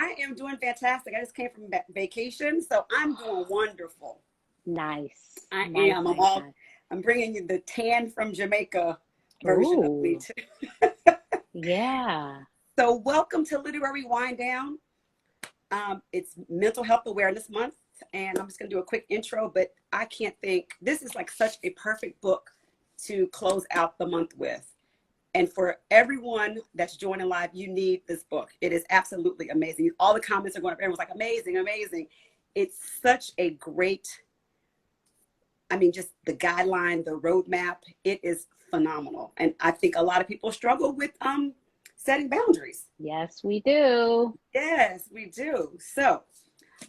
I am doing fantastic. I just came from vacation, so I'm doing wonderful. Nice, I nice, am. nice, nice. I'm bringing you the tan from Jamaica version of me Ooh, too. yeah. So, welcome to Literary Wind Down. It's Mental Health Awareness Month, and I'm just going to do a quick intro. But I can't think. This is like such a perfect book to close out the month with. And for everyone that's joining live, you need this book. It is absolutely amazing. All the comments are going up. Everyone's like, amazing, amazing. It's such a great, just the guideline, the roadmap, it is phenomenal. And I think a lot of people struggle with setting boundaries. Yes, we do. Yes, we do. So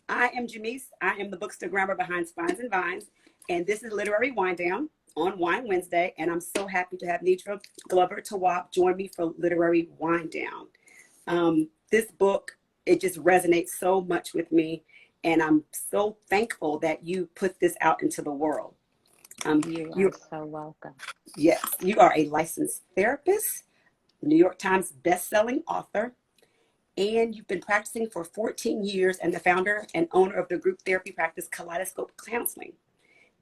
I am Janice. I am the bookstore grammar behind Spines and Vines. And this is Literary Wind Down on Wine Wednesday. And I'm so happy to have Nedra Glover Tawwab join me for Literary Wind Down. This book, it just resonates so much with me. And I'm so thankful that you put this out into the world. You are You, so welcome. yes, you are a licensed therapist, New York Times bestselling author, and you've been practicing for 14 years and the founder and owner of the group therapy practice Kaleidoscope Counseling.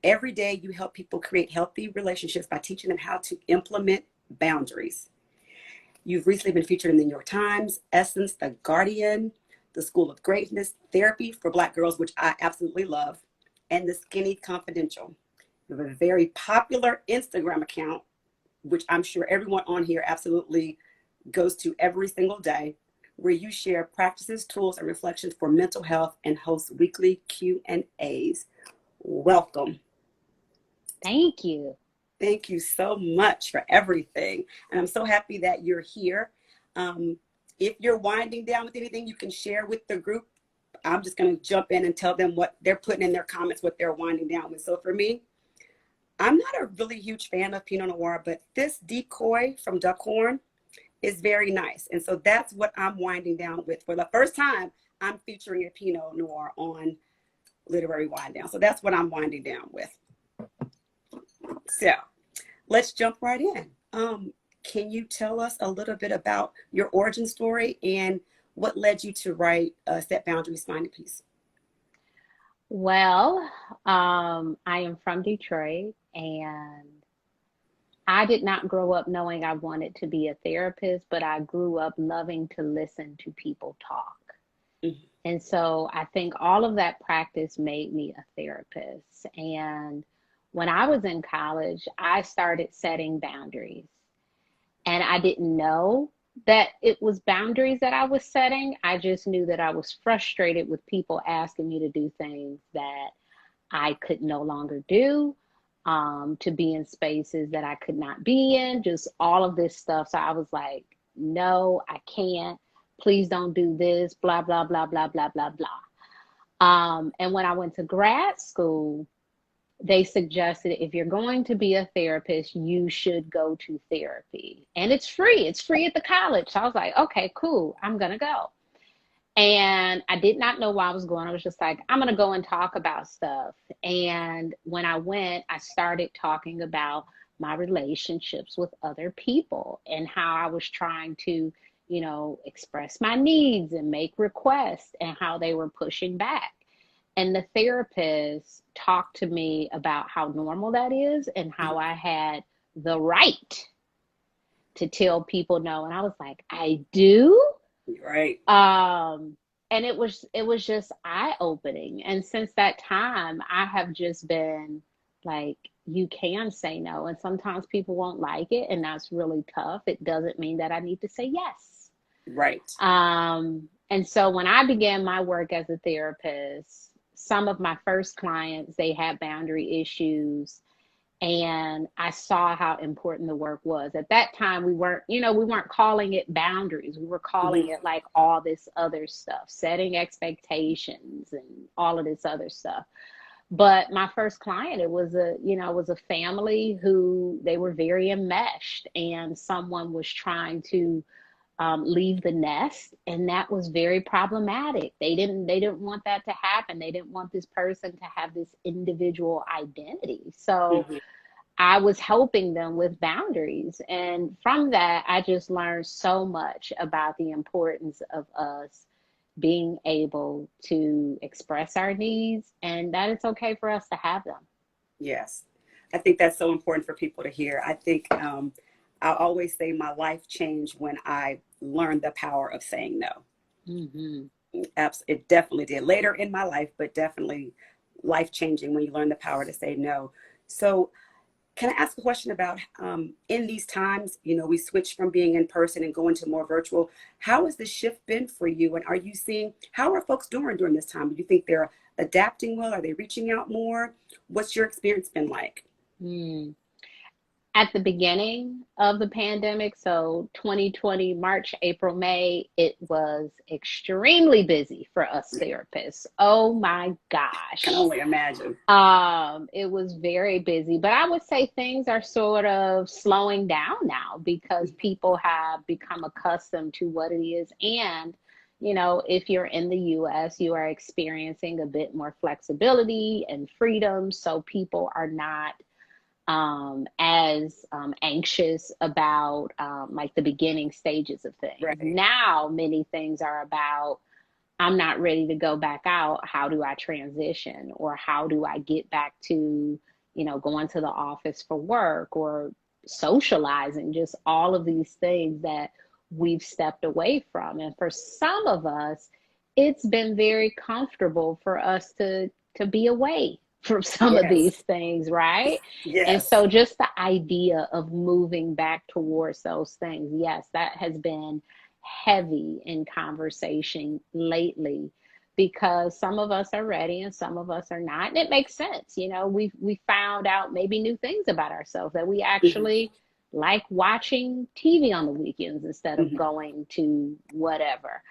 Every day you help people create healthy relationships by teaching them how to implement boundaries. You've recently been featured in the New York Times, Essence, The Guardian, The School of Greatness, Therapy for Black Girls, which I absolutely love, and The Skinny Confidential. You have a very popular Instagram account, which I'm sure everyone on here absolutely goes to every single day, where you share practices, tools, and reflections for mental health and host weekly Q&As. Welcome. Thank you. Thank you so much for everything. And I'm so happy that you're here. If you're winding down with anything you can share with the group, I'm just going to jump in and tell them what they're putting in their comments, what they're winding down with. So for me, I'm not a really huge fan of Pinot Noir, but this decoy from Duckhorn is very nice. And so that's what I'm winding down with. For the first time, I'm featuring a Pinot Noir on Literary Wind Down. So that's what I'm winding down with. So let's jump right in. Can you tell us a little bit about your origin story and what led you to write Set Boundaries, Find a Peace? Well, I am from Detroit, and I did not grow up knowing I wanted to be a therapist, but I grew up loving to listen to people talk. Mhm. And so I think all of that practice made me a therapist. And when I was in college, I started setting boundaries. And I didn't know that it was boundaries that I was setting. I just knew that I was frustrated with people asking me to do things that I could no longer do, to be in spaces that I could not be in, just all of this stuff. So I was like, no, I can't. Please don't do this, blah, blah, blah, blah, blah, blah, blah. And when I went to grad school, they suggested if you're going to be a therapist, you should go to therapy. And it's free. It's free at the college. So I was like, okay, cool. I'm going to go. And I did not know why I was going. I was just like, I'm going to go and talk about stuff. And when I went, I started talking about my relationships with other people and how I was trying to, express my needs and make requests and how they were pushing back. And the therapist talked to me about how normal that is and how I had the right to tell people no. And I was like, I do? Right. And it was just eye-opening. And since that time, I have just been like, you can say no. And sometimes people won't like it, and that's really tough. It doesn't mean that I need to say yes. Right. And so when I began my work as a therapist, some of my first clients, they had boundary issues, and I saw how important the work was. At that time, we weren't calling it boundaries. We were calling Mhm. it like all this other stuff, setting expectations and all of this other stuff. But my first client, it was a family who they were very enmeshed, and someone was trying to leave the nest, and that was very problematic. They didn't want that to happen. They didn't want this person to have this individual identity. So Mhm. I was helping them with boundaries. And from that, I just learned so much about the importance of us being able to express our needs and that it's okay for us to have them. Yes. I think that's so important for people to hear. I think I always say my life changed when I learned the power of saying no. Mm-hmm. It definitely did later in my life, but definitely life changing when you learn the power to say no. So can I ask a question about in these times, we switch from being in person and going to more virtual. How has the shift been for you? And are you seeing, how are folks doing during this time? Do you think they're adapting well? Are they reaching out more? What's your experience been like? Mm. At the beginning of the pandemic, so 2020, March, April, May, it was extremely busy for us therapists. Oh my Can gosh. only imagine. It was very busy, but I would say things are sort of slowing down now because people have become accustomed to what it is. And, if you're in the US, you are experiencing a bit more flexibility and freedom. So people are not as anxious about like the beginning stages of things. Right. Now, many things are about, I'm not ready to go back out. How do I transition? Or how do I get back to, going to the office for work or socializing? Just all of these things that we've stepped away from. And for some of us, it's been very comfortable for us to be away from some of Yes. these things, right? And Yes. so just the idea of moving back towards those things, yes, that has been heavy in conversation lately because some of us are ready and some of us are not. And it makes sense. We found out maybe new things about ourselves that we Mhm. actually like watching TV on the weekends instead of Mhm. going to whatever.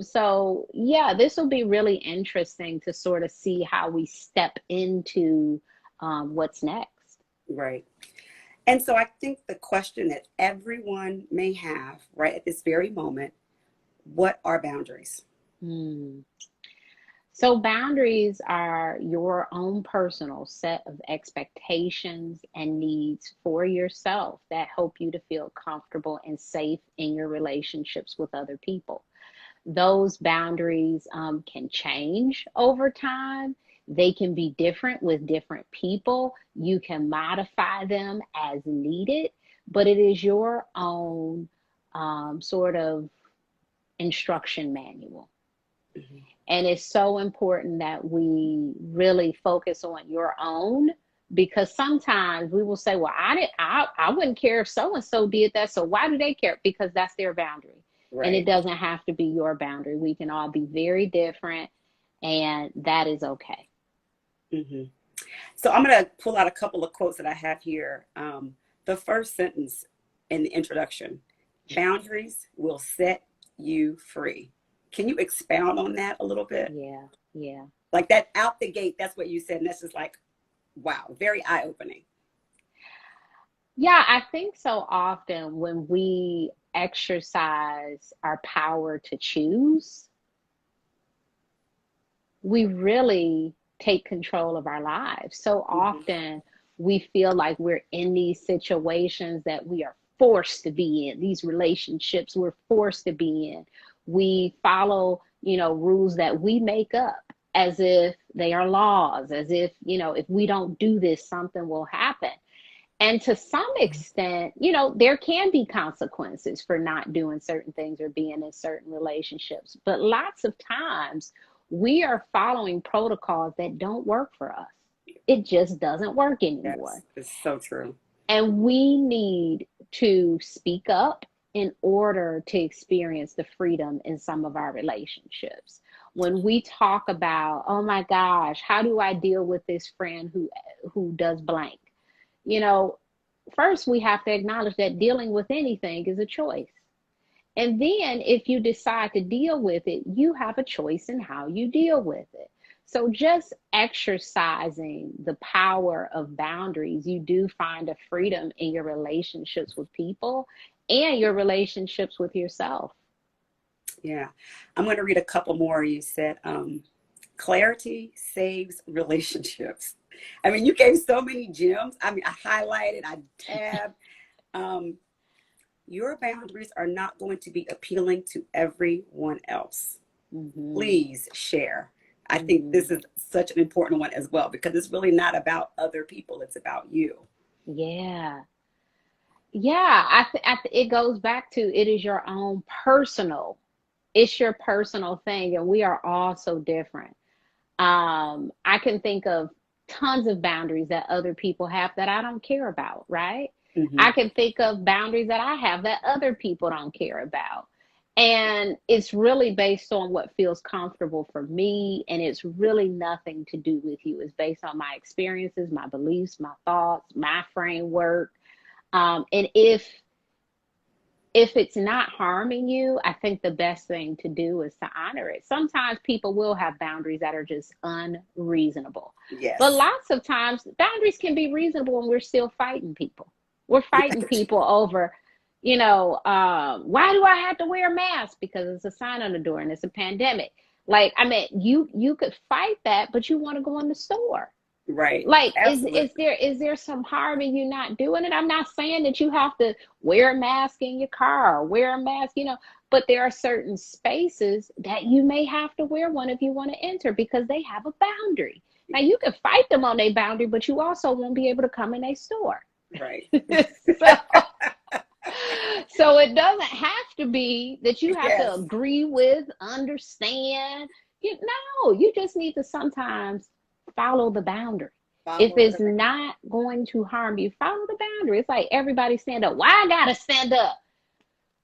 So yeah, this will be really interesting to sort of see how we step into what's next. Right. And so I think the question that everyone may have right at this very moment, what are boundaries? Hmm. So, boundaries are your own personal set of expectations and needs for yourself that help you to feel comfortable and safe in your relationships with other people. Those boundaries can change over time. They can be different with different people. You can modify them as needed, but it is your own sort of instruction manual. Mhm. And it's so important that we really focus on your own because sometimes we will say, well, I wouldn't care if so and so did that. So why do they care? Because that's their boundary. And it Right. doesn't have to be your boundary. We can all be very different, and that is okay. Hmm. So I'm going to pull out a couple of quotes that I have here. The first sentence in the introduction, boundaries will set you free. Can you expound on that a little bit? Yeah, yeah. Like that out the gate, that's what you said. And that's just like, wow, very eye opening. Yeah, I think so often when we exercise our power to choose, we really take control of our lives. So Hmm. often we feel like we're in these situations that we are forced to be in, these relationships we're forced to be in. We follow, rules that we make up as if they are laws, as if, if we don't do this, something will happen. And to some extent, there can be consequences for not doing certain things or being in certain relationships. But lots of times we are following protocols that don't work for us. It just doesn't work anymore. Yes, it's so true. And we need to speak up in order to experience the freedom in some of our relationships. When we talk about, oh my gosh, how do I deal with this friend who does blank? You know, first we have to acknowledge that dealing with anything is a choice. And then if you decide to deal with it, you have a choice in how you deal with it. So just exercising the power of boundaries, you do find a freedom in your relationships with people and your relationships with yourself. Yeah. I'm going to read a couple more. You said, clarity saves relationships. I mean, you gave so many gems. I mean, I highlighted, I tabbed. Um, your boundaries are not going to be appealing to everyone else. Mm-hmm. Please share. I think Mm-hmm. this is such an important one as well because it's really not about other people, it's about you. Yeah. Yeah. It goes back to it is your own personal, it's your personal thing. And we are all so different. I can think of tons of boundaries that other people have that I don't care about, right? Hmm. I can think of boundaries that I have that other people don't care about. And it's really based on what feels comfortable for me. And it's really nothing to do with you. It's based on my experiences, my beliefs, my thoughts, my framework. And if it's not harming you, I think the best thing to do is to honor it. Sometimes people will have boundaries that are just unreasonable. But Yes. lots of times, boundaries can be reasonable and we're still fighting people. We're fighting Right. people over, why do I have to wear a mask? Because it's a sign on the door and it's a pandemic. Like, I mean, you could fight that, but you want to go in the store. Right. Like, Absolutely. is there some harm in you not doing it? I'm not saying that you have to wear a mask in your car or wear a mask, but there are certain spaces that you may have to wear one if you want to enter because they have a boundary. Now you can fight them on their boundary, but you also won't be able to come in a store. Right. so so it doesn't have to be that you have to Yes. agree with, understand. You just need to sometimes follow the boundary. If Follow it's the not going to harm you, follow the boundary. It's like everybody stand up. Why I gotta stand up?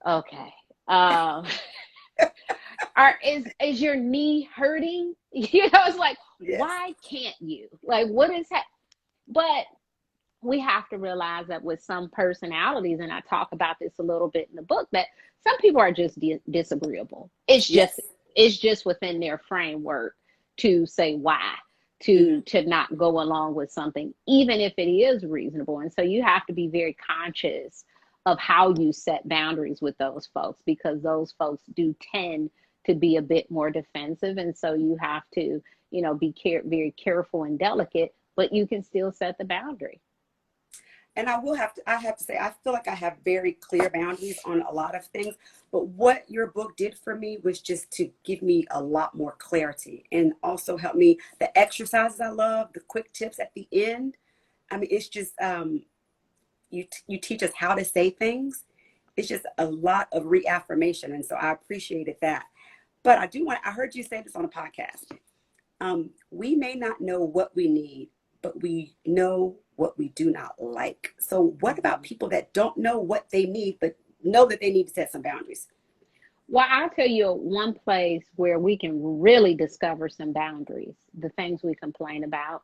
Okay. Um, is your knee hurting? It's like, yes. why can't you? Like, what is that? But we have to realize that with some personalities, and I talk about this a little bit in the book, that some people are just disagreeable. Yes. It's just within their framework to say why, Hmm. to not go along with something, even if it is reasonable. And so you have to be very conscious of how you set boundaries with those folks because those folks do tend to be a bit more defensive. And so you have to, be very careful and delicate, but you can still set the boundary. And I have to say, I feel like I have very clear boundaries on a lot of things. But what your book did for me was just to give me a lot more clarity and also help me. The exercises I love, the quick tips at the end. I mean, it's just, you teach us how to say things. It's just a lot of reaffirmation. And so I appreciated that. But I heard you say this on a podcast. We may not know what we need, but we know what we do not like. So, what about Mhm. people that don't know what they need, but know that they need to set some boundaries? Well, I'll tell you one place where we can really discover some boundaries, the things we complain about.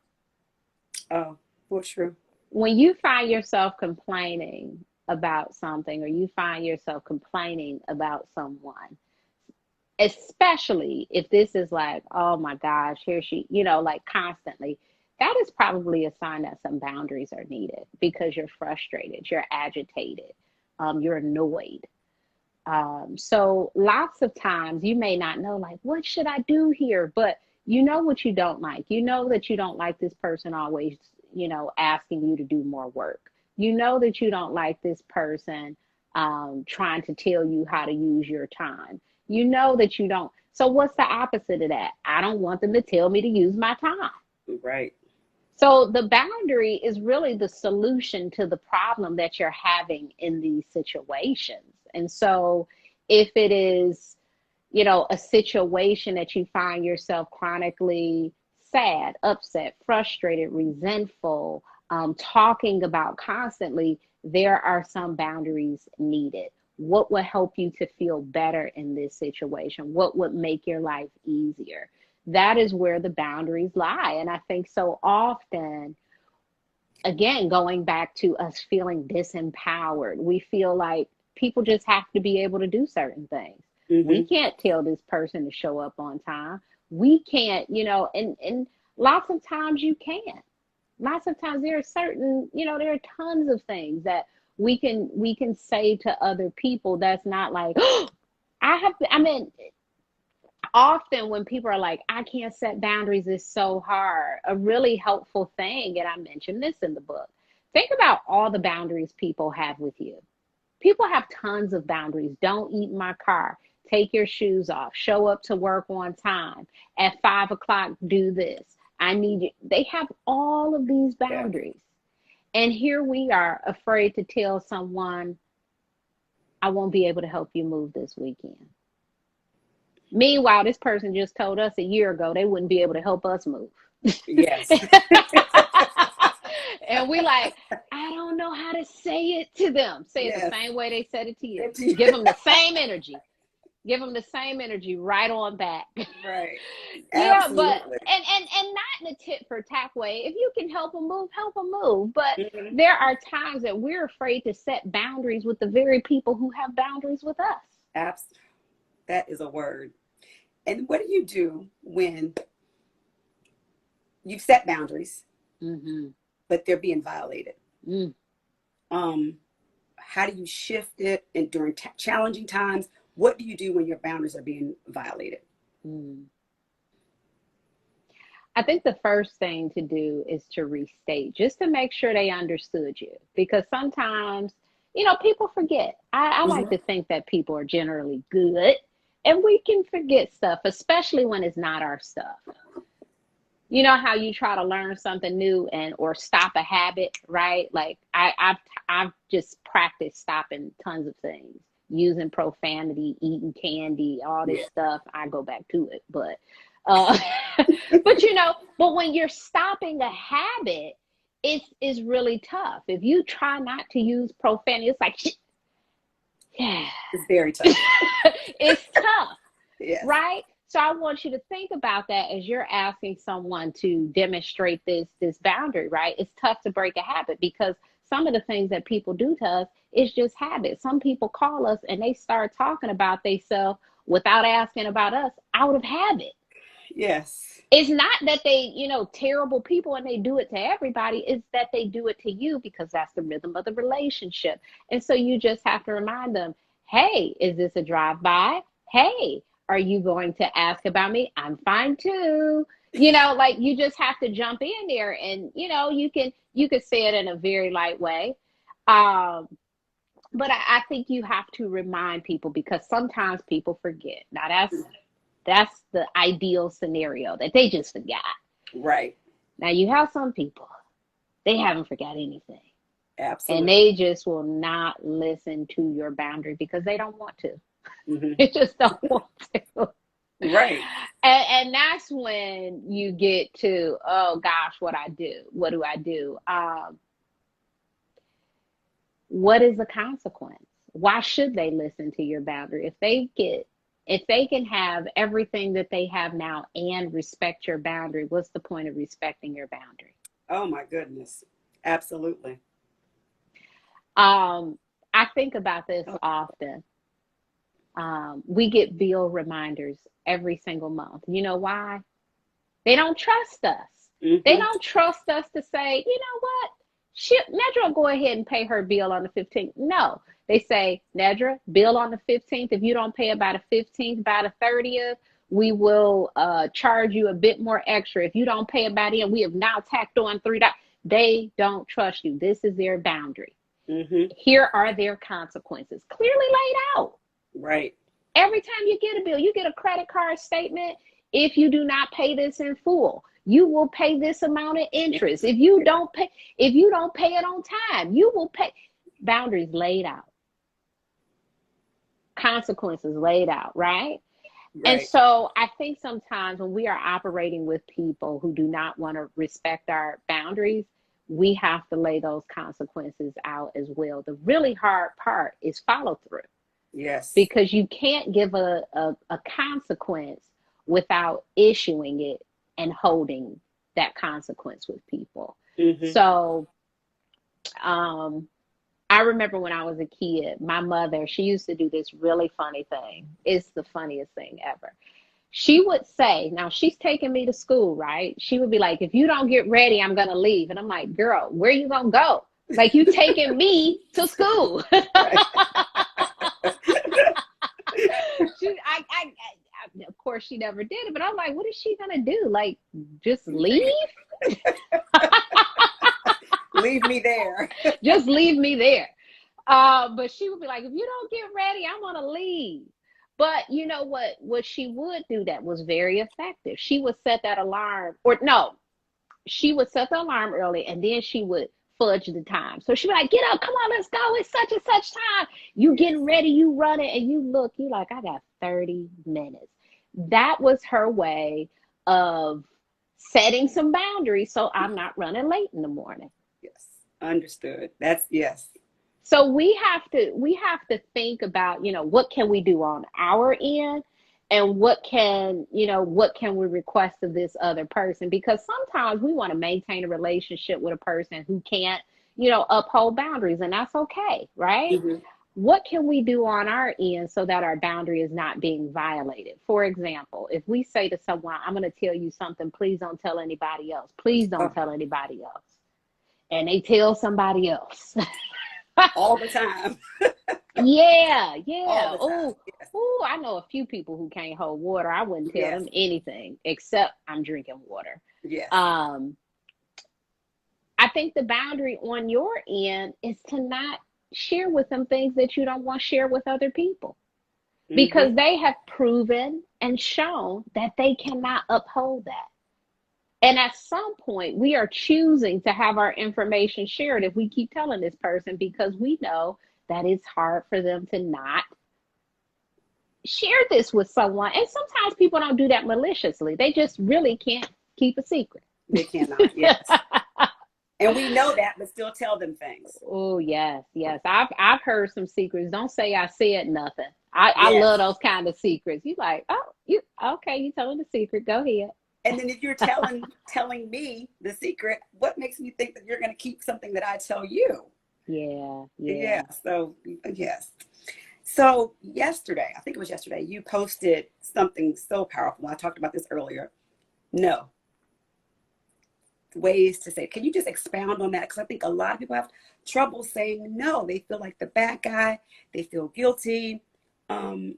Oh, for true. When you find yourself complaining about something or you find yourself complaining about someone, especially if this is like, oh my gosh, here she, like constantly, that is probably a sign that some boundaries are needed because you're frustrated, you're agitated, you're annoyed. So lots of times you may not know, like, what should I do here? But you know what you don't like. You know that you don't like this person always, asking you to do more work. You know that you don't like this person trying to tell you how to use your time. You know that you don't. So what's the opposite of that? I don't want them to tell me to use my time. Right. So the boundary is really the solution to the problem that you're having in these situations. And so if it is, a situation that you find yourself chronically sad, upset, frustrated, resentful, talking about constantly, there are some boundaries needed. What would help you to feel better in this situation? What would make your life easier? That is where the boundaries lie. And I think so often, again, going back to us feeling disempowered, we feel like people just have to be able to do certain things. We Mm-hmm. can't tell this person to show up on time. We can't, and lots of times you can. Lots of times there are certain, there are tons of things that we can say to other people that's not like, oh, I mean, often when people are like, I can't set boundaries, it's so hard. A really helpful thing, and I mentioned this in the book, think about all the boundaries people have with you. People have tons of boundaries. Don't eat in my car. take your shoes off, show up to work on time, at 5 o'clock, do this. I need you. They have all of these boundaries. And here we are afraid to tell someone, I won't be able to help you move this weekend. Meanwhile, this person just told us a year ago they wouldn't be able to help us move. Yes. And we like, I don't know how to say it to them. Say it the same way they said it to you. Give them the same energy. Give them the same energy right on back. Right. Yeah, Absolutely. but and not in a tit for tat way. If you can help them move, help them move. But there are times that we're afraid to set boundaries with the very people who have boundaries with us. Absolutely. That is a word. And what do you do when you've set boundaries, but they're being violated? How do you shift it? And during challenging times, what do you do when your boundaries are being violated? I think the first thing to do is to restate, just to make sure they understood you. Because sometimes, people forget. I like to think that people are generally good, and we can forget stuff, especially when it's not our stuff. You know how you try to learn something new or stop a habit, right? Like I've just practiced stopping tons of things, using profanity, eating candy, all this stuff. I go back to it, but but when you're stopping a habit, it's really tough. If you try not to use profanity, it's like, it's very tough. It's tough, right? So I want you to think about that as you're asking someone to demonstrate this boundary, right? It's tough to break a habit because some of the things that people do to us is just habit. Some people call us and they start talking about themselves without asking about us out of habit. Yes. It's not that they, terrible people and they do it to everybody. It's that they do it to you because that's the rhythm of the relationship. And so you just have to remind them, hey, is this a drive-by? Hey, are you going to ask about me? I'm fine too. You just have to jump in there and, you could say it in a very light way. But I think you have to remind people because sometimes people forget. Now that's the ideal scenario that they just forgot. Right. Now you have some people, they haven't forgot anything. Absolutely. And they just will not listen to your boundary because they don't want to. They just don't want to. Right. And that's when you get to, oh gosh, what do I do? What is the consequence? Why should they listen to your boundary? If they can have everything that they have now and respect your boundary, what's the point of respecting your boundary? Oh my goodness. Absolutely. I think about this often. We get bill reminders every single month. You know why? They don't trust us. They don't trust us to say, you know what? Nedra will go ahead and pay her bill on the 15th. No, they say, Nedra, bill on the 15th. If you don't pay by the 15th, by the 30th, we will charge you a bit more extra. If you don't pay it by the end, we have now tacked on $3. They don't trust you. This is their boundary. Here are their consequences, clearly laid out. Right. Every time you get a bill, you get a credit card statement. If you do not pay this in full, you will pay this amount of interest. If you don't pay it on time, you will pay. Boundaries laid out. Consequences laid out, right? And so I think sometimes when we are operating with people who do not want to respect our boundaries, we have to lay those consequences out as well. The really hard part is follow through. Yes. Because you can't give a consequence without issuing it and holding that consequence with people. So I remember when I was a kid, my mother, she used to do this really funny thing. It's the funniest thing ever. She would say, now she's taking me to school, right? She would be like, if you don't get ready, I'm going to leave. And I'm like, girl, where you going to go? Like, you taking me to school. Of course, she never did it, but I'm like, what is she going to do? Like, just leave? Leave me there. Just leave me there. But she would be like, if you don't get ready, I'm going to leave. But you know what she would do that was very effective. She would set that alarm, or no, she would set the alarm early, and then she would fudge the time. So she'd be like, get up, come on, let's go. It's such and such time. You Yes. getting ready, you running, and you look, you like, I got 30 minutes. That was her way of setting some boundaries so I'm not running late in the morning. Yes. Understood. That's yes. So we have to think about, what can we do on our end, and what can we request of this other person? Because sometimes we want to maintain a relationship with a person who can't, uphold boundaries, and that's okay, right? Hmm. What can we do on our end so that our boundary is not being violated? For example, if we say to someone, I'm going to tell you something, please don't tell anybody else. Please don't tell anybody else. And they tell somebody else. All the time. Yeah, All yeah. the time. Oh, Yes. oh, I know a few people who can't hold water. I wouldn't tell Yes. them anything except I'm drinking water. Yes. Um, I think the boundary on your end is to not share with them things that you don't want to share with other people, Hmm. because they have proven and shown that they cannot uphold that. And at some point, we are choosing to have our information shared if we keep telling this person, because we know that it's hard for them to not share this with someone. And sometimes people don't do that maliciously, they just really can't keep a secret. They cannot. Yes. And we know that, but still tell them things. Oh, yes, yes. I've heard some secrets. Don't say I said nothing. I Yes. love those kind of secrets. You like, oh, you okay, you telling the secret. Go ahead. And then if you're telling me the secret, what makes me think that you're going to keep something that I tell you? Yeah, yeah. Yeah. So yes. So yesterday, I think it was yesterday, you posted something so powerful. I talked about this earlier. No. Ways to say. Can you just expound on that? Because I think a lot of people have trouble saying no. They feel like the bad guy. They feel guilty, um,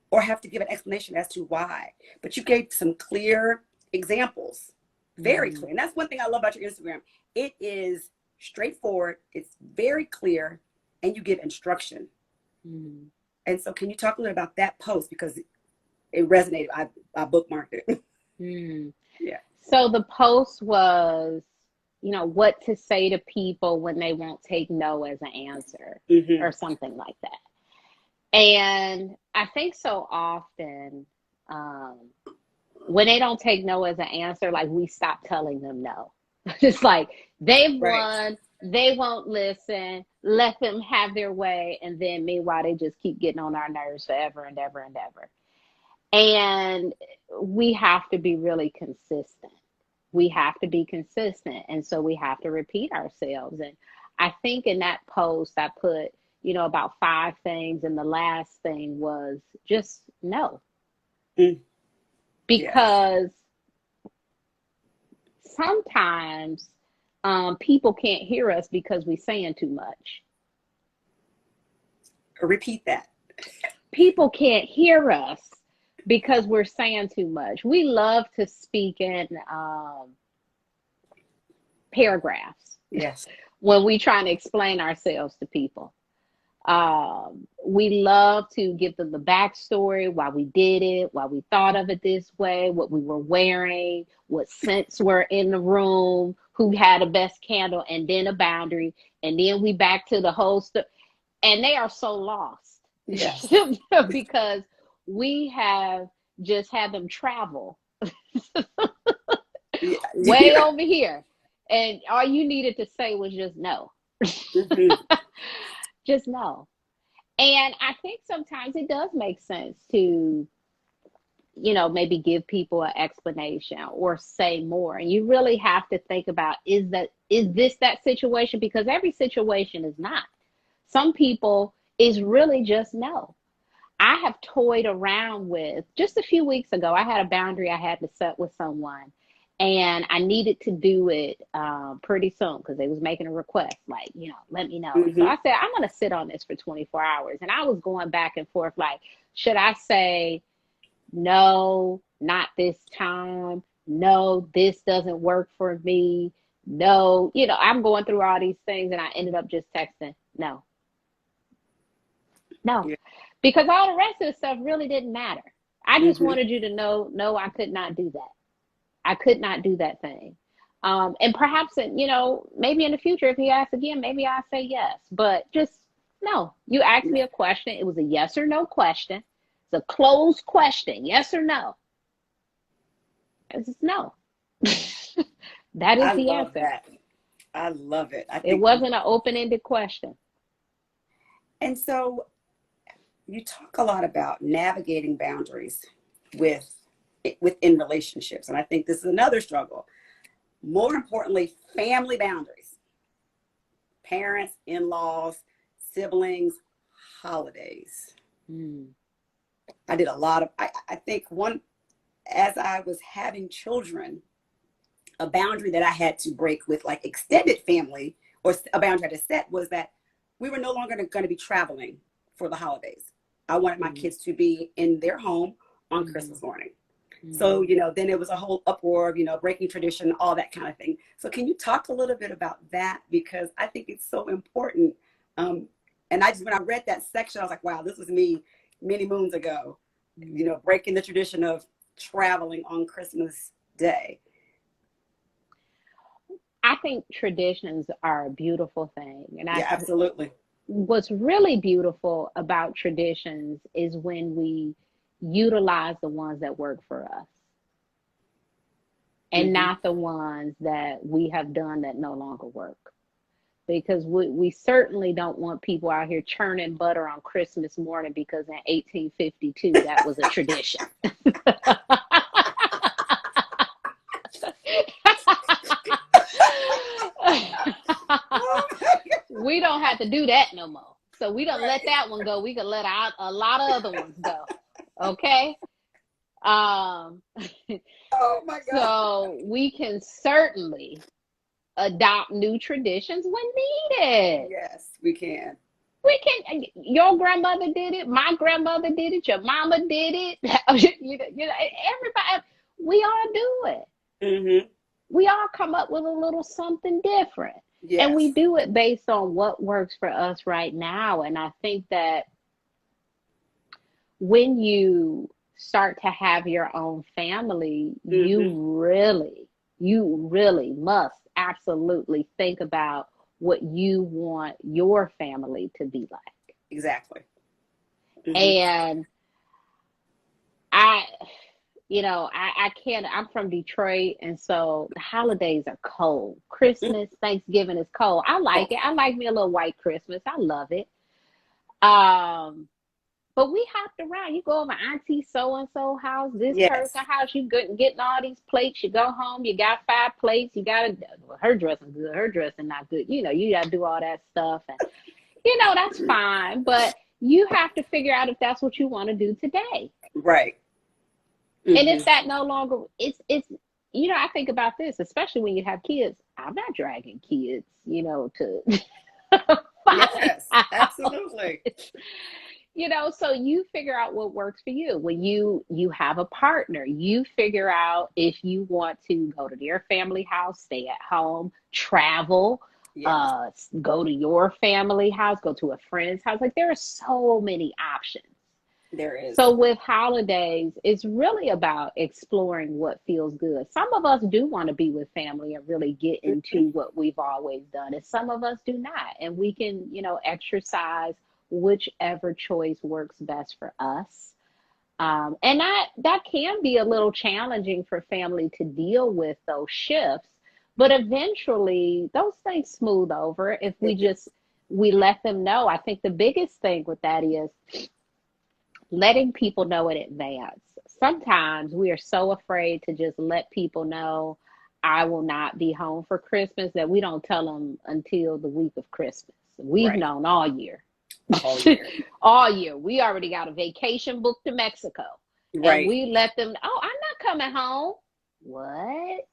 or have to give an explanation as to why. But you gave some clear examples, very Mm, clear. And that's one thing I love about your Instagram. It is straightforward. It's very clear, and you give instruction. mm, And so, can you talk a little about that post, because it resonated? I bookmarked it. mm. Yeah. So the post was, what to say to people when they won't take no as an answer, Hmm. or something like that. And I think so often, um, when they don't take no as an answer, like, we stop telling them no. It's like they've Right. won, they won't listen, let them have their way, and then meanwhile they just keep getting on our nerves forever and ever and ever. And we have to be really consistent. We have to be consistent. And so we have to repeat ourselves. And I think in that post, I put, about 5 things. And the last thing was just no. Mm. Yes. Because sometimes people can't hear us because we're saying too much. Repeat that. People can't hear us because we're saying too much. We love to speak in paragraphs Yes. when we trying to explain ourselves to people. We love to give them the backstory, why we did it, why we thought of it this way, what we were wearing, what scents were in the room, who had the best candle, and then a boundary, and then we back to the whole stuff. And they are so lost Yes. because we have just had them travel Yeah. way over here, and all you needed to say was just no. Hmm. Just no. And I think sometimes it does make sense to, maybe give people an explanation or say more. And you really have to think about, is this that situation? Because every situation is not. Some people is really just no. I have toyed around with, just a few weeks ago, I had a boundary I had to set with someone, and I needed to do it pretty soon because they was making a request, like, let me know. So Hmm. I said, I'm going to sit on this for 24 hours. And I was going back and forth, like, should I say, no, not this time? No, this doesn't work for me. No, I'm going through all these things, and I ended up just texting, no, no. Yeah. because all the rest of the stuff really didn't matter. I just Mm-hmm. wanted you to know, no, I could not do that. I could not do that thing. And perhaps, maybe in the future, if he asks again, maybe I'll say yes. But just no. You asked me a question. It was a yes or no question. It's a closed question. Yes or no. It's just no. That is I the love answer. that. I love it. I It think, wasn't an open-ended question. and so you talk a lot about navigating boundaries with within relationships, and I think this is another struggle. More importantly, family boundaries, parents, in-laws, siblings, holidays. Mm. I did a lot of, I think as I was having children, a boundary that I had to break with like extended family, or a boundary I had to set, was that we were no longer going to be traveling for the holidays. I wanted my kids to be in their home on Christmas morning. So, then it was a whole uproar of, breaking tradition, all that kind of thing. So can you talk a little bit about that? Because I think it's so important. And when I read that section, I was like, wow, this was me many moons ago, breaking the tradition of traveling on Christmas Day. I think traditions are a beautiful thing. And Yeah, absolutely. what's really beautiful about traditions is when we utilize the ones that work for us and not the ones that we have done that no longer work. Because we certainly don't want people out here churning butter on Christmas morning because in 1852 that was a tradition. We don't have to do that no more. So we don't let that one go. We can let out a lot of other ones go. Okay. Oh my God. So we can certainly adopt new traditions when needed. Yes, we can. We can. Your grandmother did it. My grandmother did it. Your mama did it. Everybody. We all do it. Mm-hmm. We all come up with a little something different. And Yes. we do it based on what works for us right now. And I think that when you start to have your own family, you really must absolutely think about what you want your family to be like. Exactly. And I can't, I'm from Detroit, and so the holidays are cold. Christmas, Thanksgiving is cold. I like it. I like me a little white Christmas. I love it. But we hopped around. You go over Auntie so-and-so house, this person house, you getting all these plates. You go home, you got 5 plates. You got her dressing good, her dressing not good. You got to do all that stuff. And, that's fine. But you have to figure out if that's what you want to do today. Right. And if that no longer, it's I think about this, especially when you have kids. I'm not dragging kids, to yes, absolutely. So you figure out what works for you. When you have a partner, you figure out if you want to go to their family house, stay at home, travel, go to your family house, go to a friend's house. Like, there are so many options. There is. So with holidays, it's really about exploring what feels good. Some of us do want to be with family and really get into what we've always done, and some of us do not. And we can, exercise whichever choice works best for us. And that can be a little challenging for family to deal with those shifts, but eventually those things smooth over if we let them know. I think the biggest thing with that is letting people know in advance. Sometimes we are so afraid to just let people know I will not be home for Christmas that we don't tell them until the week of Christmas. We've known all year. All year. All year. We already got a vacation booked to Mexico. Right. And we let them, I'm not coming home. What?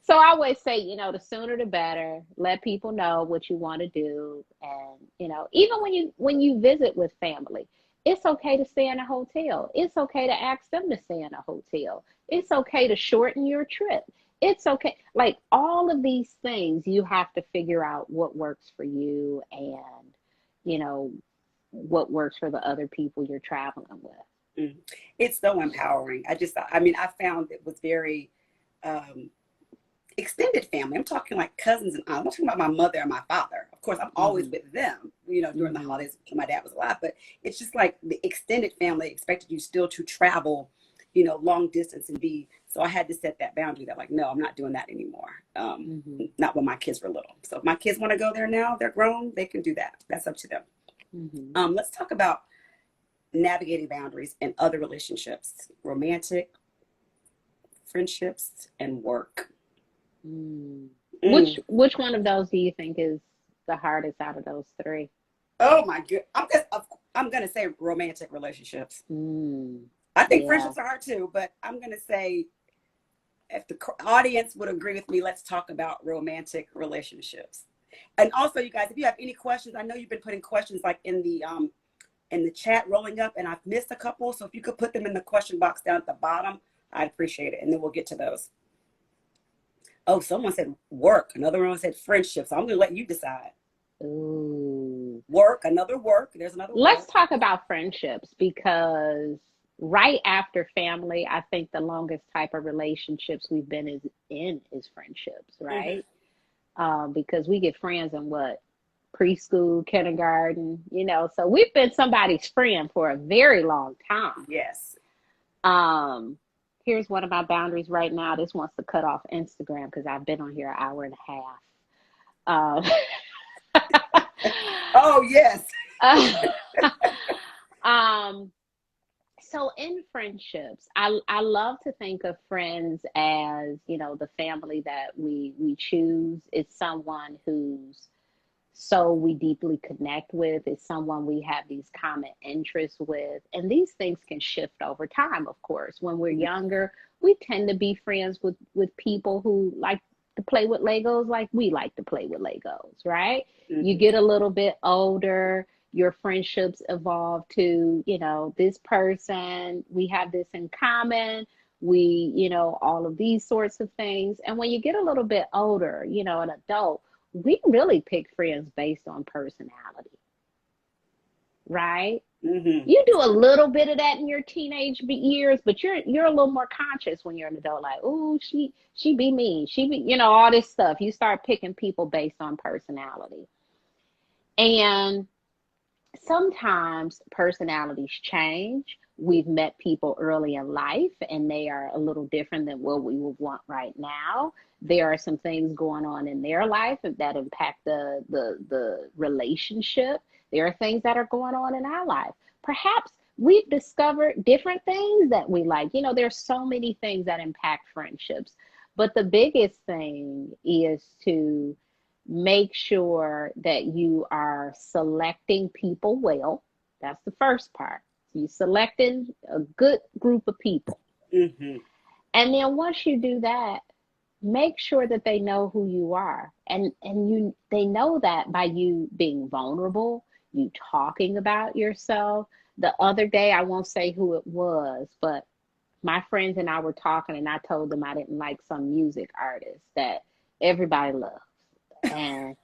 So I always say, the sooner the better. Let people know what you want to do. And, even when you visit with family, it's okay to stay in a hotel. It's okay to ask them to stay in a hotel. It's okay to shorten your trip. It's okay. Like, all of these things, you have to figure out what works for you and, what works for the other people you're traveling with. Mm. It's so empowering. I mean, I found it was very um, extended family. I'm talking like cousins and aunts. I'm talking about my mother and my father. Of course, I'm always Mm-hmm. with them, during the Mm-hmm. holidays when my dad was alive. But it's just like the extended family expected you still to travel, long distance and be. So I had to set that boundary that like, no, I'm not doing that anymore. Mm-hmm. Not when my kids were little. So if my kids want to go there now, they're grown, they can do that. That's up to them. Mm-hmm. Let's talk about navigating boundaries in other relationships, romantic, friendships, and work. Mm. Mm. Which one of those do you think is the hardest out of those three? Oh my good. I'm gonna say romantic relationships. Mm. I think Yeah. friendships are hard too, but I'm gonna say if the audience would agree with me, let's talk about romantic relationships. And also, you guys, if you have any questions, I know you've been putting questions like in the chat rolling up, and I've missed a couple. So if you could put them in the question box down at the bottom, I'd appreciate it, and then we'll get to those. Oh, someone said work. Another one said friendship. So I'm gonna let you decide. Ooh. Work. Another work. There's another Let's work. talk about friendships because right after family, I think the longest type of relationships we've been is friendships, Mm-hmm. right? Because we get friends in what? Preschool, kindergarten, so we've been somebody's friend for a very long time. Yes. Um, Here's one of my boundaries right now. This wants to cut off Instagram because I've been on here an hour and a half. Oh yes. Um, so in friendships, I love to think of friends as, the family that we choose. It's someone who's so we deeply connect with. It's someone we have these common interests with. And these things can shift over time, of course. When we're younger, we tend to be friends with people who like to play with Legos like we like to play with Legos, right? You Mm-hmm. get a little bit older, your friendships evolve to, this person, we have this in common. We, all of these sorts of things. And when you get a little bit older, an adult, we really pick friends based on personality, right? Mm-hmm. You do a little bit of that in your teenage years, but you're a little more conscious when you're an adult. Like, oh, she be mean, she be, all this stuff. You start picking people based on personality, and sometimes personalities change. We've met people early in life and they are a little different than what we would want right now. There are some things going on in their life that impact the relationship. There are things that are going on in our life. Perhaps we've discovered different things that we like. There's so many things that impact friendships. But the biggest thing is to make sure that you are selecting people well. That's the first part. You selecting a good group of people. Mm-hmm. And then once you do that, make sure that they know who you are. And they know that by you being vulnerable, you talking about yourself. The other day, I won't say who it was, but my friends and I were talking and I told them I didn't like some music artist that everybody loves. And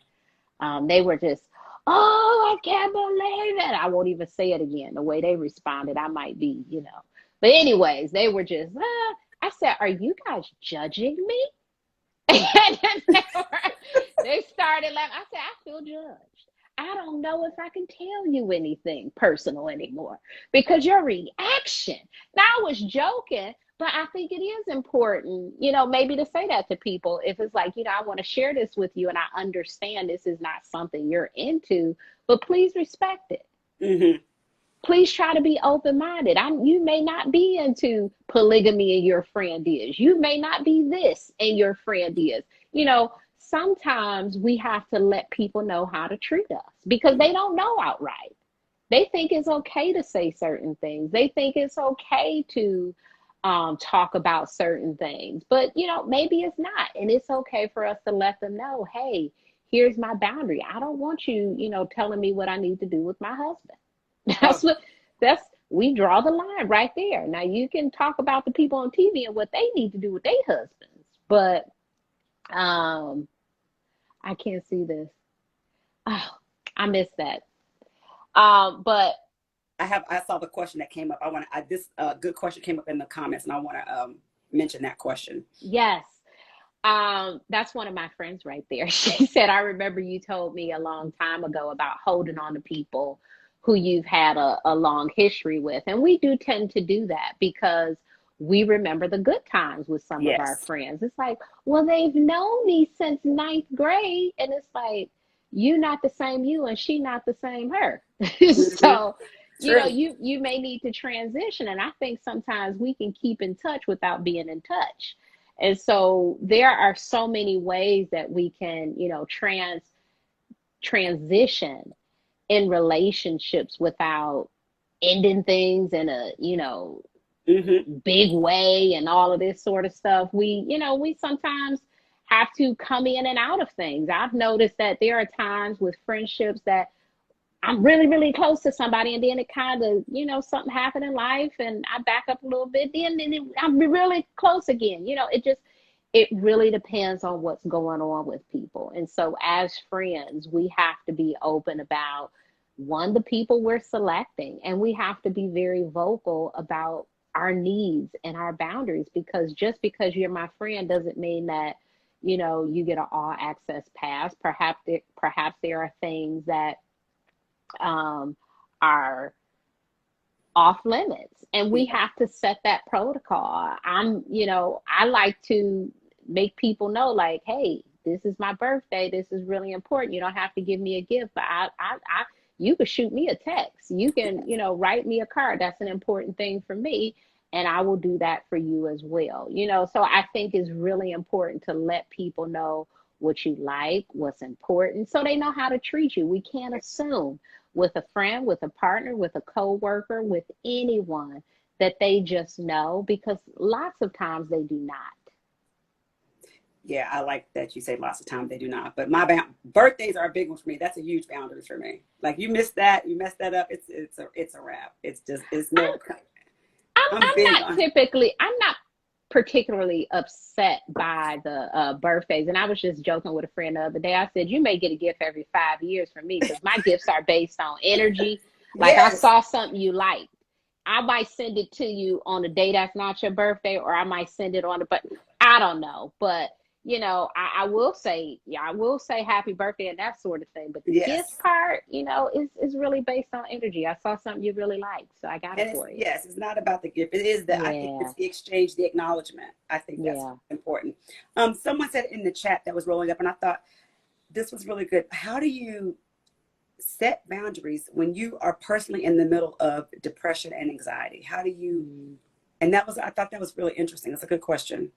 they were just, oh, I can't believe it. I won't even say it again. The way they responded, I might be. But anyways, they were just, I said, are you guys judging me? And they started laughing. I said, I feel judged. I don't know if I can tell you anything personal anymore because your reaction. Now, I was joking, but I think it is important, maybe to say that to people. If it's like, I want to share this with you and I understand this is not something you're into, but please respect it. Mm-hmm. Please try to be open-minded. You may not be into polygamy and your friend is. You may not be this and your friend is. Sometimes we have to let people know how to treat us because they don't know outright. They think it's okay to say certain things. They think it's okay to talk about certain things, but maybe it's not. And it's okay for us to let them know, hey, here's my boundary. I don't want you, telling me what I need to do with my husband. Oh, That's we draw the line right there. Now you can talk about the people on TV and what they need to do with their husbands, but um I can't see this. Oh, I missed that. But I saw the question that came up. This good question came up in the comments, and I want to mention that question. yes, that's one of my friends right there. She said, I remember you told me a long time ago about holding on to people who you've had a long history with. And we do tend to do that because we remember the good times with some of our Yes. friends. It's like, well, they've known me since ninth grade. And it's like, you not the same you and she not the same her. Hmm. So, True. you may need to transition. And I think sometimes we can keep in touch without being in touch. And so there are so many ways that we can, transition in relationships without ending things in a, Hmm. big way and all of this sort of stuff. We sometimes have to come in and out of things. I've noticed that there are times with friendships that I'm really, really close to somebody, and then it kind of, something happened in life, and I back up a little bit. I'm really close again. It really depends on what's going on with people. And so, as friends, we have to be open about one, the people we're selecting, and we have to be very vocal about our needs and our boundaries, because just because you're my friend doesn't mean that you get an all access pass. Perhaps there are things that um, are off limits, and we Yeah. have to set that protocol. I like to make people know, like, hey, this is my birthday, this is really important. You don't have to give me a gift, but you could shoot me a text, you can write me a card. That's an important thing for me, and I will do that for you as well. So I think it's really important to let people know what you like, what's important, so they know how to treat you. We can't assume with a friend, with a partner, with a coworker, with anyone that they just know, because lots of times they do not. Yeah, I like that you say lots of times they do not. But my birthdays are a big one for me. That's a huge boundary for me. Like you missed that, you messed that up. It's a wrap. It's I'm no. I'm I'm I'm big not on. typically I'm not particularly upset by the birthdays. And I was just joking with a friend the other day. I said, you may get a gift every 5 years from me, because my gifts are based on energy. Like, I Yes. saw something you like, I might send it to you on a day that's not your birthday, or I might send it on a, but I don't know. But I will say, yeah, I will say happy birthday and that sort of thing. But the gift Yes. part, is really based on energy. I saw something you really like, so I got it And for you. it's not about the gift. It is I think it's Yeah, the exchange, the acknowledgement. I think that's yeah. important. Someone said in the chat that was rolling up, and I thought this was really good. How do you set boundaries when you are personally in the middle of depression and anxiety? How do you, Mm. and I thought that was really interesting. It's a good question.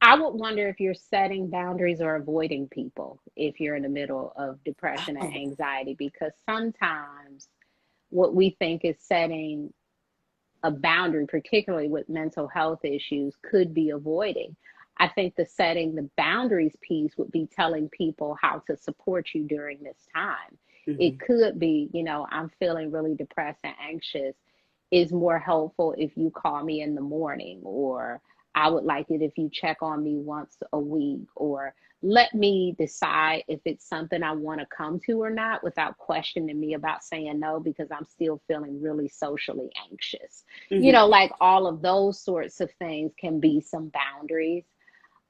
I would wonder if you're setting boundaries or avoiding people if you're in the middle of depression and Oh, anxiety, because sometimes what we think is setting a boundary, particularly with mental health issues, could be avoiding. I think the setting the boundaries piece would be telling people how to support you during this time. It mhm. could be, I'm feeling really depressed and anxious. Is more helpful if you call me in the morning, or I would like it if you check on me once a week, or let me decide if it's something I want to come to or not without questioning me about saying no, because I'm still feeling really socially anxious. Mhm. Like all of those sorts of things can be some boundaries.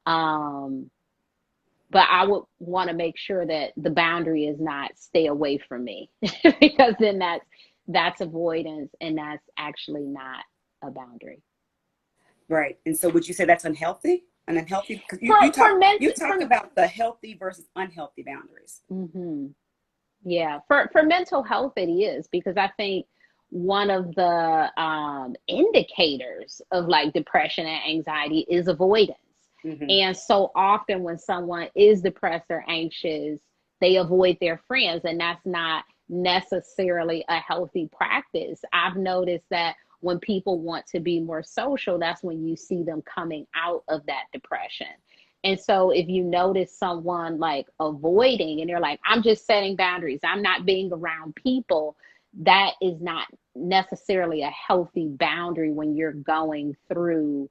Um, but I would want to make sure that the boundary is not stay away from me, because then that's avoidance, and that's actually not a boundary. Right. And so would you say that's unhealthy? An unhealthy, because For for men you talked for about the healthy versus unhealthy boundaries. hmm Yeah, for mental health it is, because I think one of the indicators of like depression and anxiety is avoidance. Hmm. And so often when someone is depressed or anxious, they avoid their friends, and that's not necessarily a healthy practice. I've noticed that when people want to be more social, that's when you see them coming out of that depression. And so if you notice someone like avoiding, and they're like, I'm just setting boundaries, I'm not being around people, that is not necessarily a healthy boundary when you're going through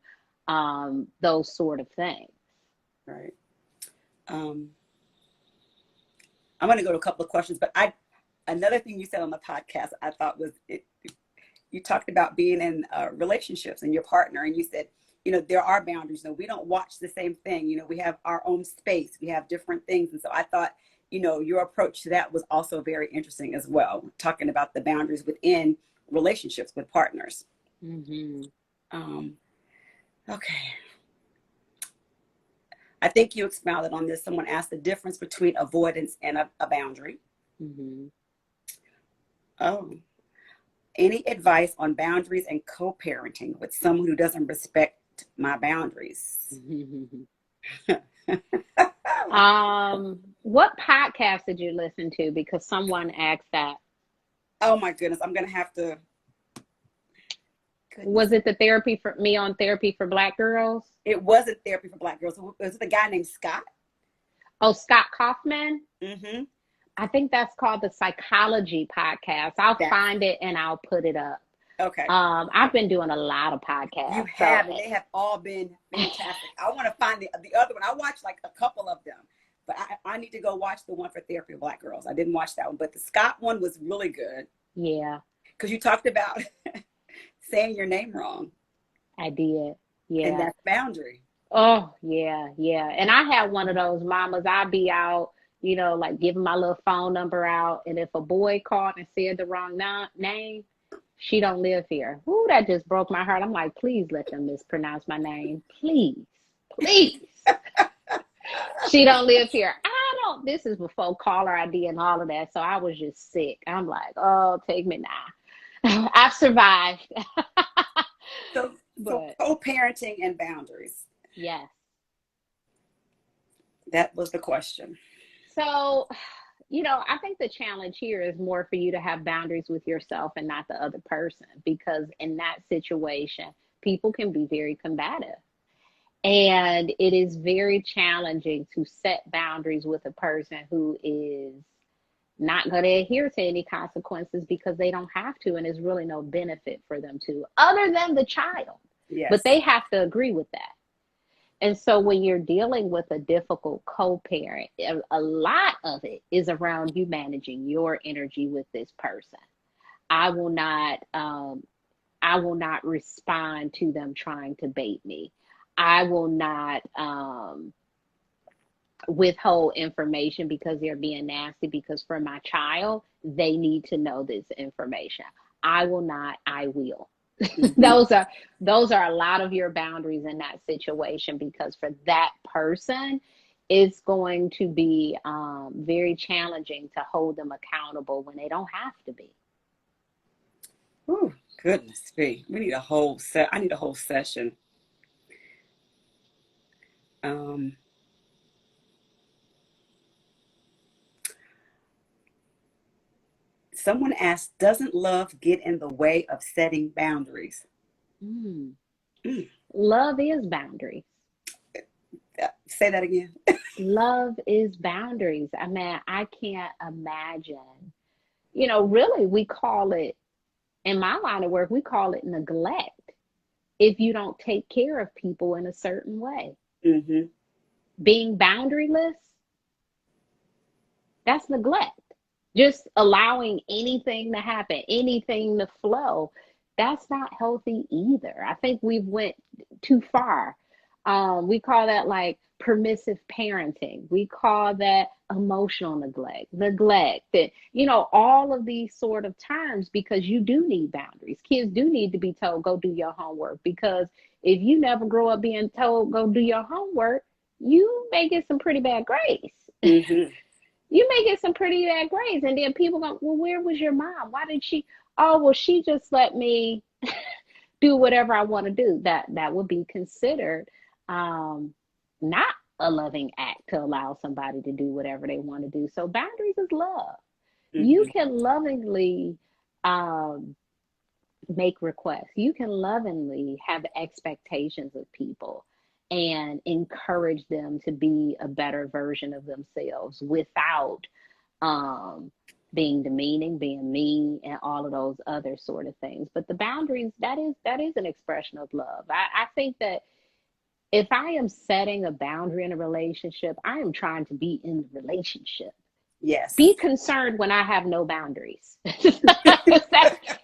those sort of things. Right. Um, I'm going to go to a couple of questions, but another thing you said on the podcast I thought was you talked about being in relationships and your partner, and you said, there are boundaries. We don't watch the same thing. We have our own space. We have different things. And so I thought, your approach to that was also very interesting as well, talking about the boundaries within relationships with partners. Mm-hmm. Okay. I think you expounded on this. Someone asked the difference between avoidance and a boundary. Mm-hmm. Oh. Any advice on boundaries and co-parenting with someone who doesn't respect my boundaries? What podcast did you listen to? Because someone asked that. Oh my goodness, I'm gonna have to. Goodness. Was it the Therapy for Black Girls? It wasn't Therapy for Black Girls. Was it the guy named Scott? Oh, Scott Kaufman? Mm-hmm. I think that's called the Psychology Podcast. I'll find it and I'll put it up. Okay. I've been doing a lot of podcasts. You have, and they have all been fantastic. I want to find the other one. I watched like a couple of them, but I need to go watch the one for Therapy for Black Girls. I didn't watch that one, but the Scott one was really good. Yeah. Because you talked about saying your name wrong. I did. Yeah. And that's boundary. Oh, yeah, yeah. And I had one of those mamas. I'd be out, like giving my little phone number out. And if a boy called and said the wrong name, she don't live here. Ooh, that just broke my heart. I'm like, please let them mispronounce my name. Please. She don't live here. This is before caller ID and all of that. So I was just sick. I'm like, oh, take me now. I've survived. So co-parenting and boundaries. Yes. That was the question. So, I think the challenge here is more for you to have boundaries with yourself and not the other person, because in that situation, people can be very combative. And it is very challenging to set boundaries with a person who is not going to adhere to any consequences because they don't have to, and there's really no benefit for them to, other than the child. Yes. But they have to agree with that. And so when you're dealing with a difficult co-parent, a lot of it is around you managing your energy with this person. I will not respond to them trying to bait me. I will not withhold information because they're being nasty, because for my child, they need to know this information. I will not, I will. Mm-hmm. Those are a lot of your boundaries in that situation, because for that person, it's going to be very challenging to hold them accountable when they don't have to be. Oh, goodness me. We need a whole I need a whole session. Someone asked, doesn't love get in the way of setting boundaries? Love is boundaries. Say that again. Love is boundaries. I mean, I can't imagine, really, we call it, in my line of work, we call it neglect if you don't take care of people in a certain way. Mm-hmm. Being boundaryless, that's neglect. Just allowing anything to happen, anything to flow, that's not healthy either. I think we've went too far. We call that like permissive parenting. We call that emotional neglect, and, all of these sort of terms, because you do need boundaries. Kids do need to be told, go do your homework, because if you never grow up being told, go do your homework, you may get some pretty bad grades. Mm-hmm. You may get some pretty bad grades. And then people go, well, where was your mom? Why did she? Oh, well, she just let me do whatever I want to do. That would be considered not a loving act to allow somebody to do whatever they want to do. So boundaries is love. Mm-hmm. You can lovingly make requests. You can lovingly have expectations of people and encourage them to be a better version of themselves without being demeaning, being mean, and all of those other sort of things. But the boundaries, that is an expression of love. I think that if I am setting a boundary in a relationship, I am trying to be in the relationship. Yes. Be concerned when I have no boundaries.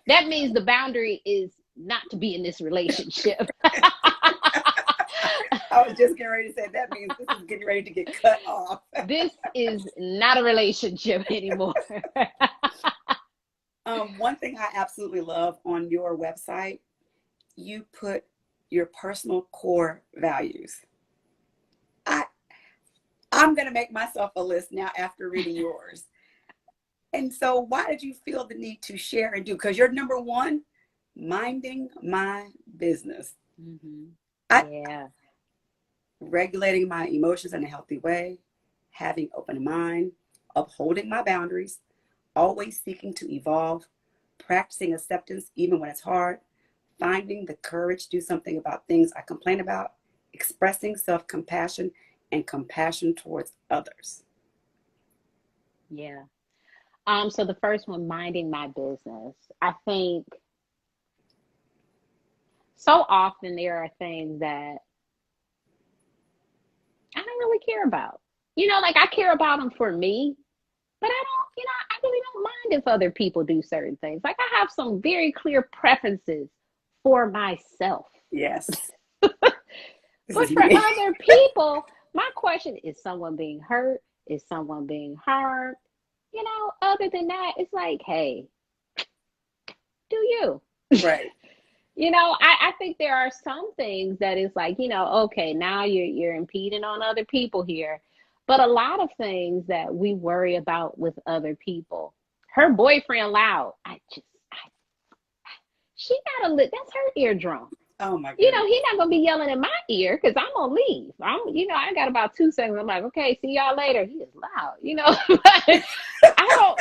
That means the boundary is not to be in this relationship. I was just getting ready to say that means this is getting ready to get cut off. This is not a relationship anymore. One thing I absolutely love on your website, you put your personal core values. I I'm gonna make myself a list now after reading yours. And so why did you feel the need to share and do? Because you're number one, minding my business. Mm-hmm. I Yeah. regulating my emotions in a healthy way, having open mind, upholding my boundaries, always seeking to evolve, practicing acceptance even when it's hard, finding the courage to do something about things I complain about, expressing self-compassion and compassion towards others. Yeah. So the first one, minding my business. I think so often there are things that I don't really care about. Like I care about them for me, but I really don't mind if other people do certain things. Like I have some very clear preferences for myself. Yes, this But is for me. other people, my question is someone being hurt? Is someone being harmed? Other than that, it's like, hey, do you? Right. I think there are some things that is like, okay, now you're impeding on other people here. But a lot of things that we worry about with other people. Her boyfriend loud. She got a that's her eardrum. Oh my goodness. He's not gonna be yelling in my ear because I'm gonna leave. I got about 2 seconds. I'm like, okay, see y'all later. He is loud, but I don't,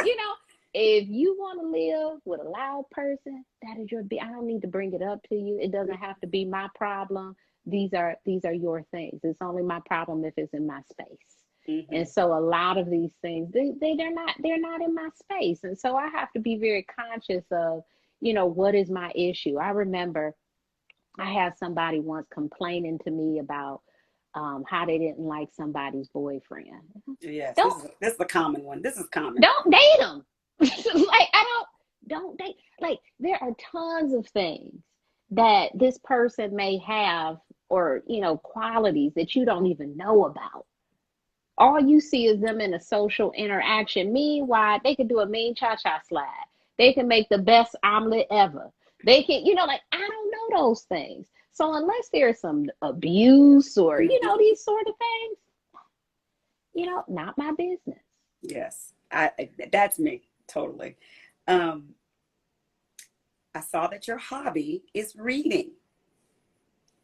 if you want to live with a loud person, that is your. I don't need to bring it up to you. It doesn't have to be my problem. These are your things. It's only my problem if it's in my space. Mm-hmm. And so a lot of these things, they're not in my space. And so I have to be very conscious of, what is my issue. I remember I had somebody once complaining to me about how they didn't like somebody's boyfriend. Yes, Don't this is a common one. This is common. don't date them. Like don't date. Like there are tons of things that this person may have, or qualities that you don't even know about. All you see is them in a social interaction. Meanwhile, they can do a mean cha-cha slide. They can make the best omelet ever. They can, like, I don't know those things. So unless there's some abuse or, Mm-hmm. these sort of things, not my business. Yes, that's me totally. Um, I saw that your hobby is reading,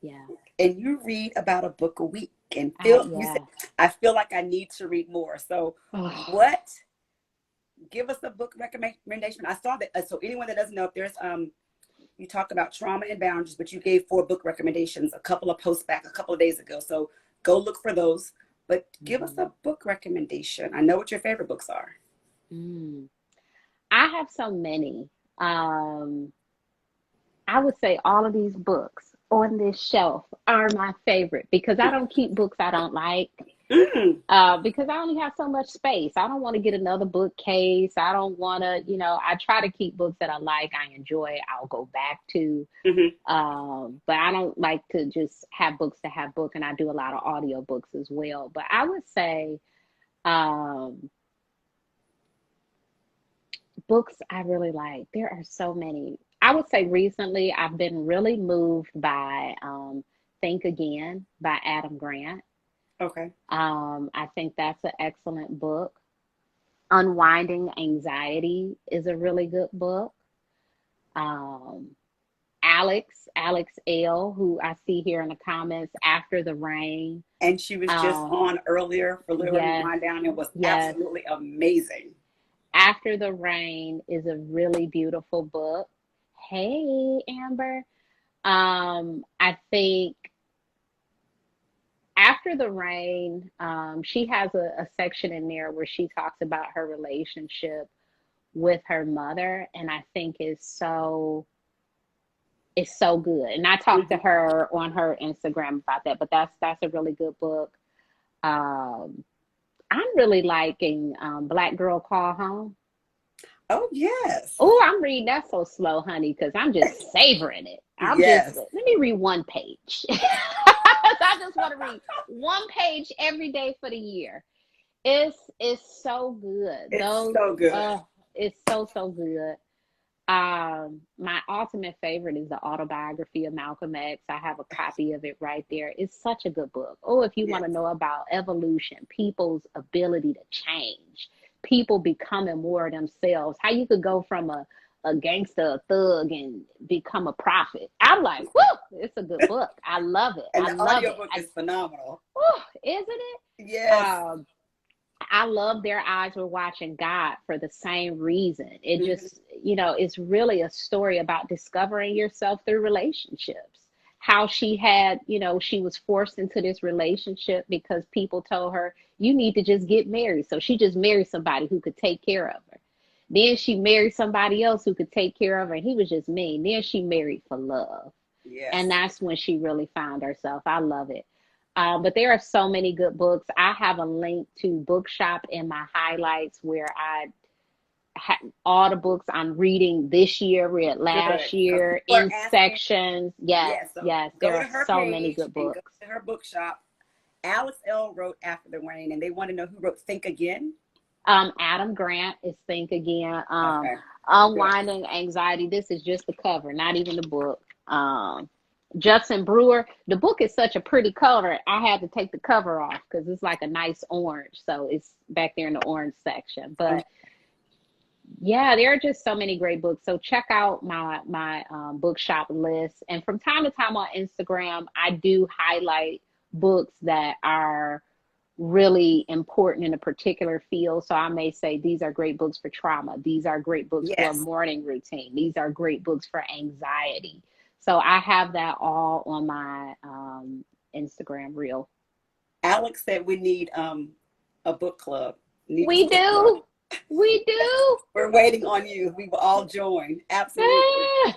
Yeah. and you read about a book a week. And you said, Yeah. I feel like I need to read more. So, Oh, what? Give us a book recommendation. I saw that. So anyone that doesn't know, if there's you talk about trauma and boundaries, but you gave 4 book recommendations a couple of posts back a couple of days ago. So go look for those. But give us a book recommendation. I know what your favorite books are. mm. I have so many. Um, I would say all of these books on this shelf are my favorite because I don't keep books I don't like. Mm, Because I only have so much space. I don't want to get another bookcase. I don't want to, I try to keep books that I like, I enjoy, I'll go back to. mm-hmm. But I don't like to just have books to have book, and I do a lot of audio books as well. But I would say um, books I really like. There are so many. I would say recently I've been really moved by Think Again by Adam Grant. Okay. I think that's an excellent book. Unwinding Anxiety is a really good book. Um, Alex L, who I see here in the comments, After the Rain. And she was just Um, on earlier for Literary yes, Wind Down. It was yes. absolutely amazing. After the Rain is a really beautiful book. Hey, Amber. I think After the Rain, she has a section in there where she talks about her relationship with her mother, and I think it's so good. And I talked to Mm-hmm. her on her Instagram about that, but that's a really good book. Um, I'm really liking Black Girl Call Home. Oh, yes. Oh, I'm reading that so slow, honey, because I'm just savoring it. Yes. Let me read one page. I just want to read one page every day for the year. It's so good. It's so good. It's so good. My ultimate favorite is the Autobiography of Malcolm X. I have a copy of it right there. It's such a good book. Oh, if you want to Yes. know about evolution, people's ability to change, people becoming more of themselves, how you could go from a gangster, a thug, and become a prophet. I'm like, whoo, it's a good book. I love it. And I the love it. audiobook is phenomenal. Isn't it? Yes. I love Their Eyes Were Watching God for the same reason. It Mhm. just, it's really a story about discovering yourself through relationships. How she had, she was forced into this relationship because people told her, you need to just get married. So she just married somebody who could take care of her. Then she married somebody else who could take care of her, and he was just mean. Then she married for love. And Yes. that's when she really found herself. I love it. But there are so many good books. I have a link to Bookshop in my highlights where I have all the books I'm reading this year, read Good. last Because year, people are in asking. sections. Yes, Yes. So yes. There go are to her so many page good and go books. to her bookshop. Alex L. wrote After the Rain, and they want to know who wrote Think Again. Adam Grant is Think Again. Okay. Good. Unwinding Anxiety. This is just the cover, not even the book. Judson Brewer. The book is such a pretty cover. I had to take the cover off because it's like a nice orange. So it's back there in the orange section. Okay. But yeah, there are just so many great books. So check out my bookshop list. And from time to time on Instagram, I do highlight books that are really important in a particular field. So I may say these are great books for trauma. These are great books for a Yes. morning routine. These are great books for anxiety. So I have that all on my Instagram reel. Alex said we need a book club. Need this We book club. do. We do. We're waiting on you. We will all join. Absolutely.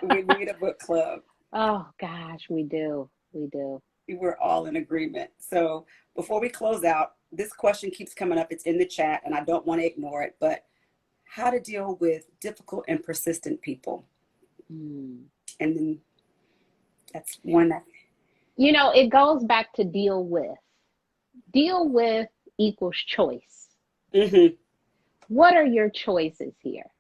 We need a book club. Oh gosh, we do. We do. We're all in agreement. So before we close out, this question keeps coming up. It's in the chat, and I don't want to ignore it, but how to deal with difficult and persistent people. Mm. And then that's one that. It goes back to deal with. Deal with equals choice. Mm-hmm. What are your choices here?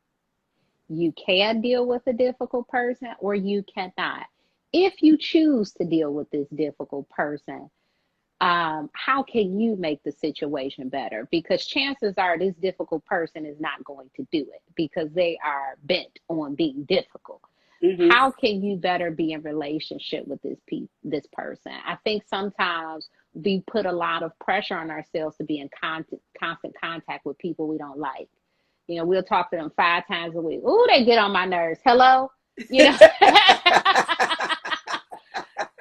You can deal with a difficult person or you cannot. If you choose to deal with this difficult person, how can you make the situation better? Because chances are this difficult person is not going to do it because they are bent on being difficult. Mm-hmm. How can you better be in relationship with this person? I think sometimes we put a lot of pressure on ourselves to be in constant contact with people we don't like. We'll talk to them 5 times a week. Ooh, they get on my nerves. Hello?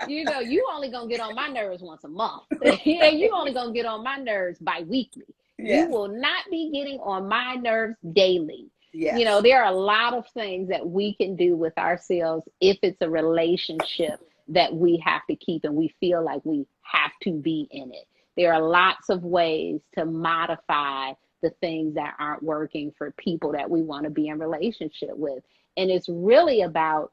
You know, you only gonna get on my nerves once a month. You only gonna get on my nerves bi-weekly. You Yes. will not be getting on my nerves daily. Yes. There are a lot of things that we can do with ourselves if it's a relationship that we have to keep and we feel like we have to be in it. There are lots of ways to modify the things that aren't working for people that we want to be in relationship with. And it's really about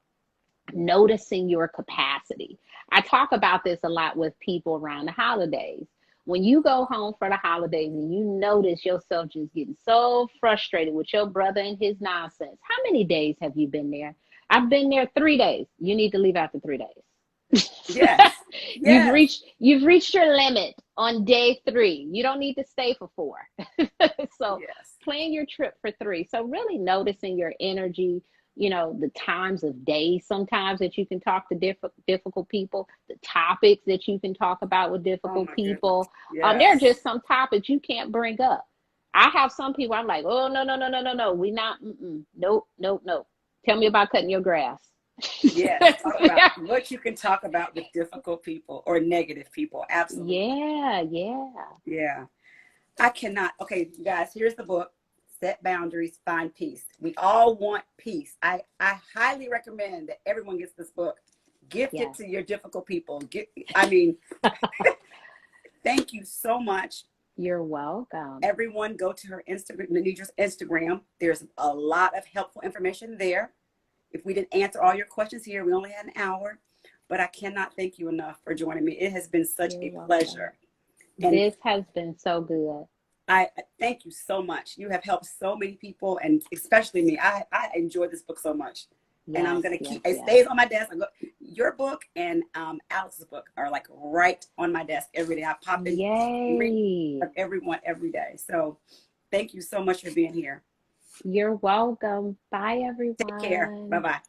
noticing your capacity. I talk about this a lot with people around the holidays. When you go home for the holidays and you notice yourself just getting so frustrated with your brother and his nonsense, how many days have you been there? I've been there 3 days. You need to leave after 3 days. Yes. Yes. You've reached your limit on day 3. You don't need to stay for 4. So Yes. plan your trip for 3. So really noticing your energy, the times of day sometimes that you can talk to difficult people, the topics that you can talk about with Oh difficult my goodness. people. There are Yes. just some topics you can't bring up. I have some people I'm like, oh, no, no, no, no, no, no. We not, nope, nope, nope. Tell me about cutting your grass. Yes. Talk about what you can talk about with difficult people or negative people. Absolutely. Yeah, yeah. Yeah. I cannot. Okay, you guys, here's the book. Set boundaries, find peace. We all want peace. I highly recommend that everyone gets this book. Gift it Yes. to your difficult people. Thank you so much You're welcome. Everyone go to her Instagram, Nedra's Instagram. There's a lot of helpful information there. If we didn't answer all your questions here, we only had an hour, but I cannot thank you enough for joining me. It has been such You're a welcome. pleasure. And This has been so good. I thank you so much. You have helped so many people, and especially me. I enjoyed this book so much. And I'm Yes, gonna yes, keep it yes. stays on my desk. Your book and Alex's book are like right on my desk every day. I pop in read Yay. everyone every day. So thank you so much for being here. You're welcome. Bye, Take care. Bye everyone. bye.